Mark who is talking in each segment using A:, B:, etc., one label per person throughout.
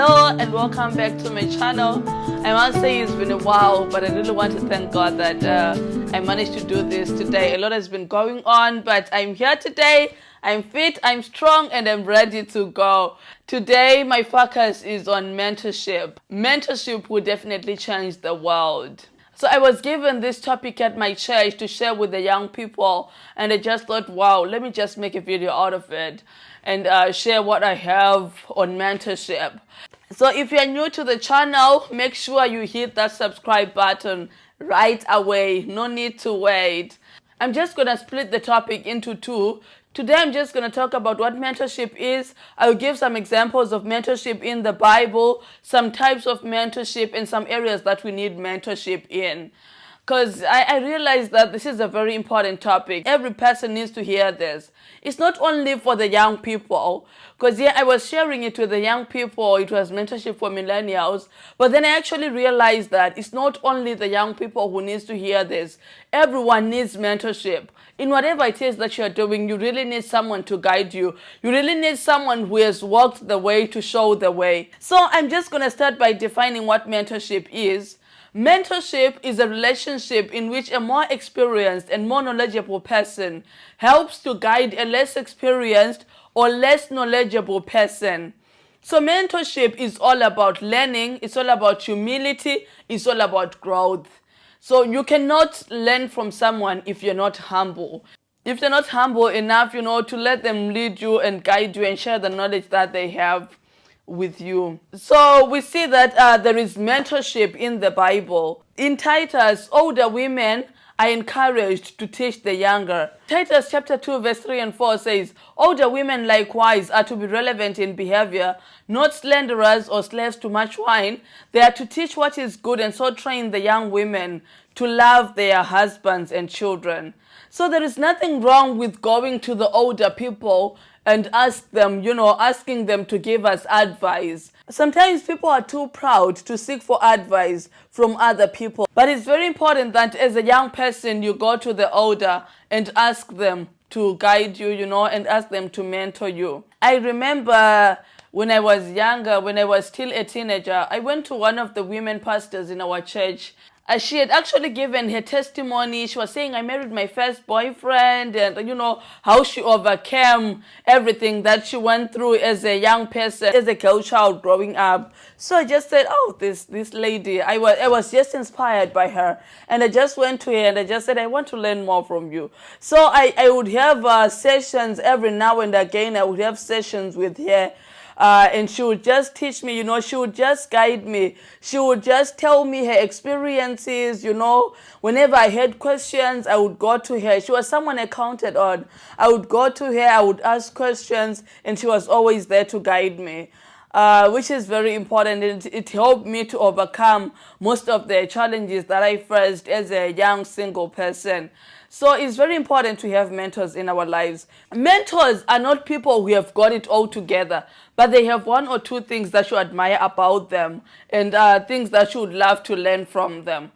A: Hello and welcome back to my channel. I must say it's been a while, but I really want to thank God that I managed to do this today. A lot has been going on, but I'm here today. I'm fit, I'm strong, and I'm ready to go. Today, my focus is on mentorship. Mentorship will definitely change the world. So I was given this topic at my church to share with the young people, and I just thought, wow, let me just make a video out of it and share what I have on mentorship. So if you're new to the channel, make sure you hit that subscribe button right away. No need to wait. I'm just going to split the topic into two. Today, I'm just going to talk about what mentorship is. I'll give some examples of mentorship in the Bible, some types of mentorship, and some areas that we need mentorship in. Because I realize that this is a very important topic. Every person needs to hear this. It's not only for the young people. Because I was sharing it with the young people. It was mentorship for millennials. But then I actually realized that it's not only the young people who needs to hear this. Everyone needs mentorship. In whatever it is that you're doing, you really need someone to guide you. You really need someone who has walked the way to show the way. So I'm just going to start by defining what mentorship is. Mentorship is a relationship in which a more experienced and more knowledgeable person helps to guide a less experienced or less knowledgeable person. So mentorship is all about learning, it's all about humility, it's all about growth. So you cannot learn from someone if you're not humble. If you're not humble enough, to let them lead you and guide you and share the knowledge that they have with you. So we see that there is mentorship in the Bible. In Titus, older women are encouraged to teach the younger. Titus chapter 2 verse 3 and 4 says, older women likewise are to be relevant in behavior, not slanderers or slaves to much wine. They are to teach what is good and so train the young women to love their husbands and children. So there is nothing wrong with going to the older people and asking them to give us advice. Sometimes people are too proud to seek for advice from other people. But it's very important that as a young person, you go to the older and ask them to guide you, and ask them to mentor you. I remember when I was younger, when I was still a teenager, I went to one of the women pastors in our church. She had actually given her testimony. She was saying, I married my first boyfriend and, how she overcame everything that she went through as a young person, as a girl child growing up. So I just said, oh, this lady, I was just inspired by her. And I just went to her and I just said, I want to learn more from you. So I would have sessions every now and again. I would have sessions with her. And she would just teach me, she would just guide me. She would just tell me her experiences, Whenever I had questions, I would go to her. She was someone I counted on. I would go to her, I would ask questions, and she was always there to guide me. Which is very important. It helped me to overcome most of the challenges that I faced as a young single person. So it's very important to have mentors in our lives. Mentors are not people who have got it all together, but they have one or two things that you admire about them and things that you would love to learn from them.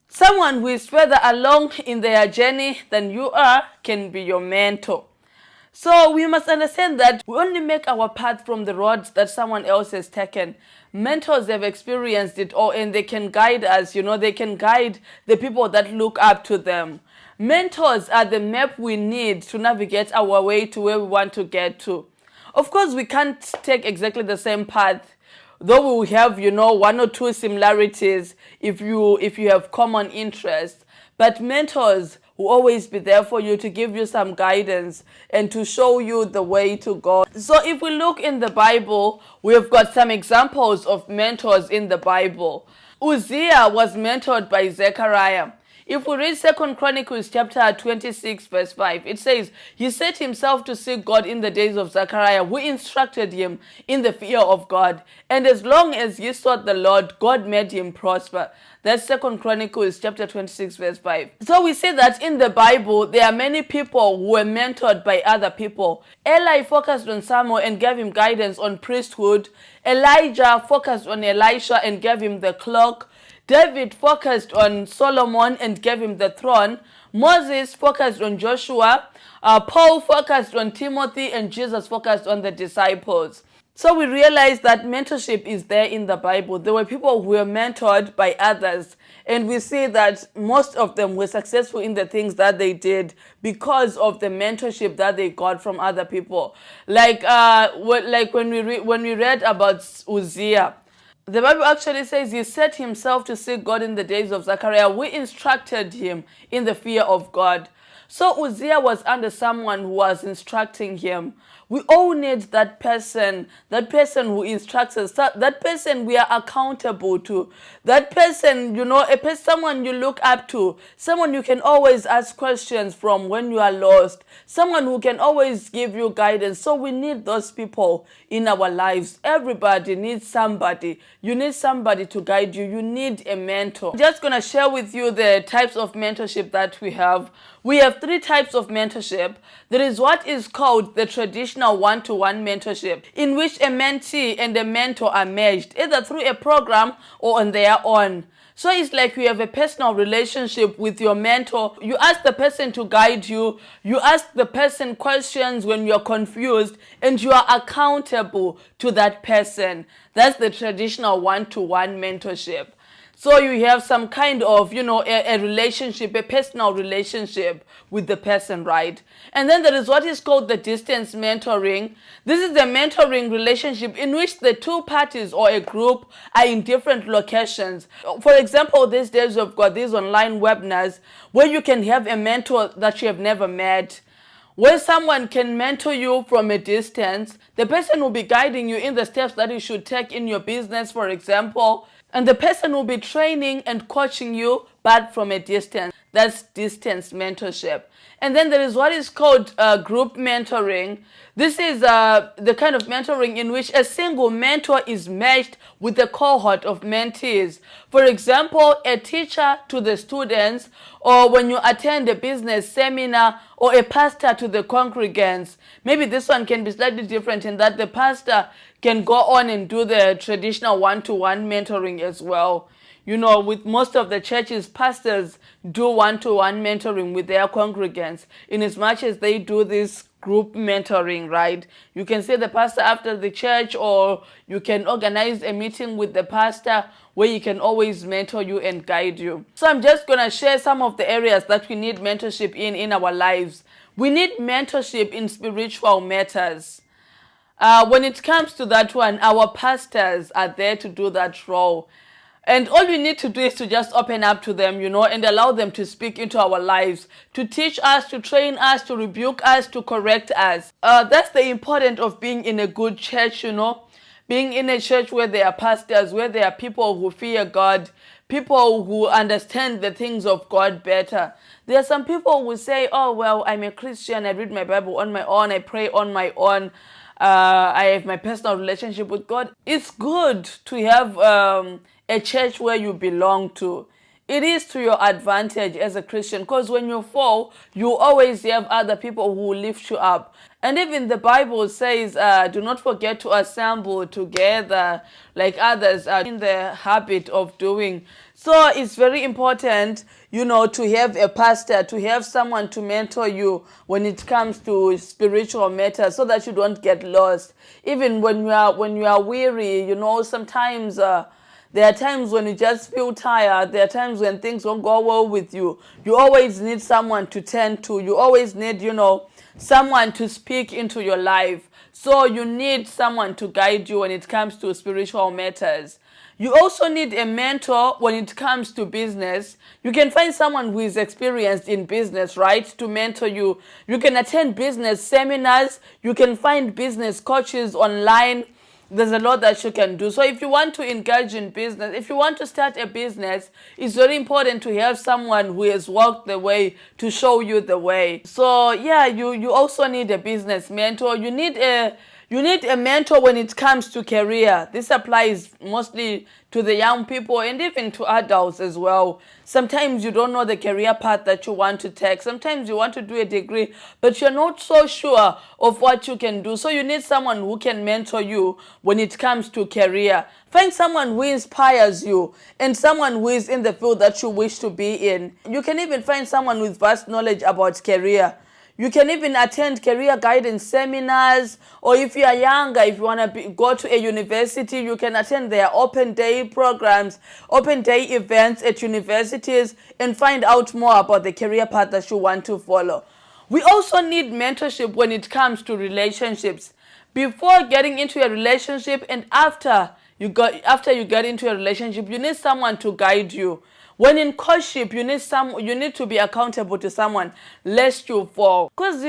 A: Someone who is further along in their journey than you are can be your mentor. So we must understand that we only make our path from the roads that someone else has taken. Mentors have experienced it all and they can guide us, they can guide the people that look up to them. Mentors are the map we need to navigate our way to where we want to get to. Of course, we can't take exactly the same path, though we have, one or two similarities if you have common interests. But mentors will always be there for you to give you some guidance and to show you the way to go. So if we look in the Bible, we've got some examples of mentors in the Bible. Uzziah was mentored by Zechariah. If we read 2 Chronicles chapter 26 verse 5, it says, he set himself to seek God in the days of Zechariah, who instructed him in the fear of God. And as long as he sought the Lord, God made him prosper. That's 2 Chronicles chapter 26 verse 5. So we see that in the Bible, there are many people who were mentored by other people. Eli focused on Samuel and gave him guidance on priesthood. Elijah focused on Elisha and gave him the cloak. David focused on Solomon and gave him the throne. Moses focused on Joshua. Paul focused on Timothy, and Jesus focused on the disciples. So we realize that mentorship is there in the Bible. There were people who were mentored by others, and we see that most of them were successful in the things that they did because of the mentorship that they got from other people. Like when we read about Uzziah, the Bible actually says he set himself to seek God in the days of Zechariah. We instructed him in the fear of God. So Uzziah was under someone who was instructing him. We all need that person who instructs us, that person we are accountable to, that person, someone you look up to, someone you can always ask questions from when you are lost, someone who can always give you guidance. So we need those people in our lives. Everybody needs somebody. You need somebody to guide you. You need a mentor. I'm just going to share with you the types of mentorship that we have. We have 3 types of mentorship. There is what is called the traditional one-to-one mentorship, in which a mentee and a mentor are merged, either through a program or on their own. So it's like you have a personal relationship with your mentor. You ask the person to guide you. You ask the person questions when you're confused, and you are accountable to that person. That's the traditional one-to-one mentorship. So you have some kind of, a relationship, a personal relationship with the person, right? And then there is what is called the distance mentoring. This is the mentoring relationship in which the 2 parties or a group are in different locations. For example, these days we've got these online webinars where you can have a mentor that you have never met, where someone can mentor you from a distance. The person will be guiding you in the steps that you should take in your business, for example, and the person will be training and coaching you, but from a distance. That's distance mentorship. And then there is what is called group mentoring. This is the kind of mentoring in which a single mentor is matched with a cohort of mentees. For example, a teacher to the students, or when you attend a business seminar, or a pastor to the congregants. Maybe this one can be slightly different in that the pastor can go on and do the traditional one-to-one mentoring as well. With most of the churches, pastors do one-to-one mentoring with their congregants, in as much as they do this group mentoring, right? You can see the pastor after the church, or you can organize a meeting with the pastor where he can always mentor you and guide you. So I'm just going to share some of the areas that we need mentorship in our lives. We need mentorship in spiritual matters. When it comes to that one, our pastors are there to do that role. And all we need to do is to just open up to them, and allow them to speak into our lives, to teach us, to train us, to rebuke us, to correct us. That's the importance of being in a good church, being in a church where there are pastors, where there are people who fear God, people who understand the things of God better. There are some people who say, oh, well, I'm a Christian, I read my Bible on my own, I pray on my own, I have my personal relationship with God. It's good to have a church where you belong to. It is to your advantage as a Christian, because when you fall, you always have other people who lift you up. And even the Bible says, do not forget to assemble together like others are in the habit of doing. So it's very important, to have a pastor, to have someone to mentor you when it comes to spiritual matters, so that you don't get lost. Even when you are weary, sometimes there are times when you just feel tired. There are times when things don't go well with you. You always need someone to turn to. You always need, someone to speak into your life. So you need someone to guide you when it comes to spiritual matters. You also need a mentor when it comes to business. You can find someone who is experienced in business, right, to mentor you. You can attend business seminars. You can find business coaches online. There's a lot that you can do. So if you want to engage in business, if you want to start a business, it's very important to have someone who has walked the way to show you the way. So yeah, you also need a business mentor. You need a mentor when it comes to career. This applies mostly to the young people and even to adults as well. Sometimes you don't know the career path that you want to take. Sometimes you want to do a degree, but you're not so sure of what you can do. So you need someone who can mentor you when it comes to career. Find someone who inspires you and someone who is in the field that you wish to be in. You can even find someone with vast knowledge about career. You can even attend career guidance seminars, or if you are younger, if you want to go to a university, you can attend their open day programs, open day events at universities, and find out more about the career path that you want to follow. We also need mentorship when it comes to relationships. Before getting into a relationship and after you get into a relationship, you need someone to guide you. When in courtship, you need to be accountable to someone lest you fall. Because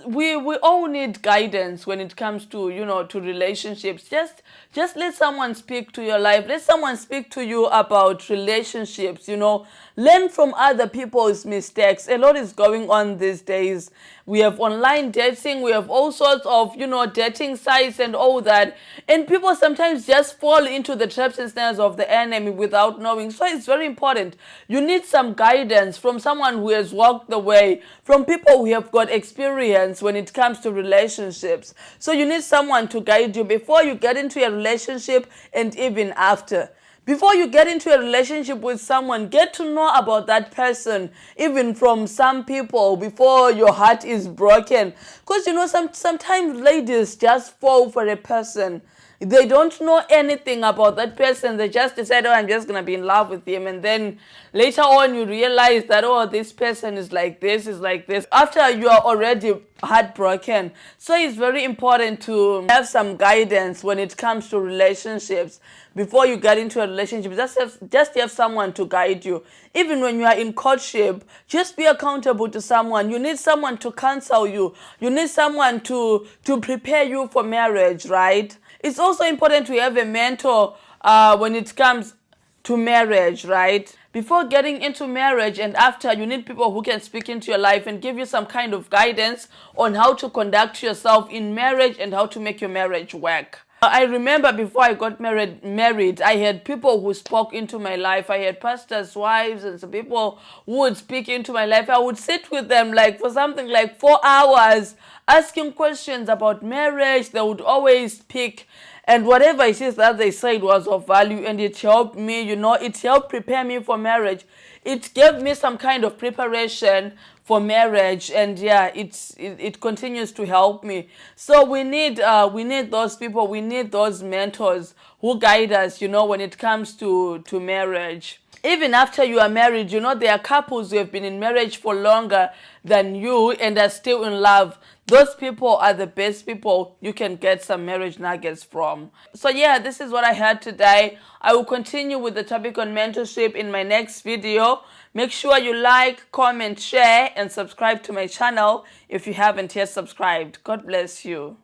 A: we all need guidance when it comes to to relationships. Just let someone speak to your life. Let someone speak to you about relationships. Learn from other people's mistakes. A lot is going on these days. We have online dating, we have all sorts of dating sites and all that, and people sometimes just fall into the traps and snares of the enemy without knowing. So it's very important. You need some guidance from someone who has walked the way, from people who have got experience when it comes to relationships. So you need someone to guide you before you get into a relationship and even after. Before you get into a relationship with someone, get to know about that person, even from some people, before your heart is broken. Because, sometimes ladies just fall for a person. They don't know anything about that person. They just decide, I'm just going to be in love with him. And then later on, you realize that, this person is like this, after you are already heartbroken. So it's very important to have some guidance when it comes to relationships. Before you get into a relationship, just have someone to guide you. Even when you are in courtship, just be accountable to someone. You need someone to counsel you. You need someone to prepare you for marriage, right? It's also important to have a mentor when it comes to marriage, right? Before getting into marriage and after, you need people who can speak into your life and give you some kind of guidance on how to conduct yourself in marriage and how to make your marriage work. I remember before I got married, I had people who spoke into my life. I had pastors' wives and some people who would speak into my life. I would sit with them for something like 4 hours, asking questions about marriage. They would always speak, and whatever it is that they said was of value, and it helped me, it helped prepare me for marriage. It gave me some kind of preparation for marriage, and it continues to help me. So we need those people, we need those mentors who guide us, when it comes to marriage. Even after you are married, there are couples who have been in marriage for longer than you and are still in love. Those people are the best people you can get some marriage nuggets from. So this is what I had today. I will continue with the topic on mentorship in my next video. Make sure you like, comment, share, and subscribe to my channel if you haven't yet subscribed. God bless you.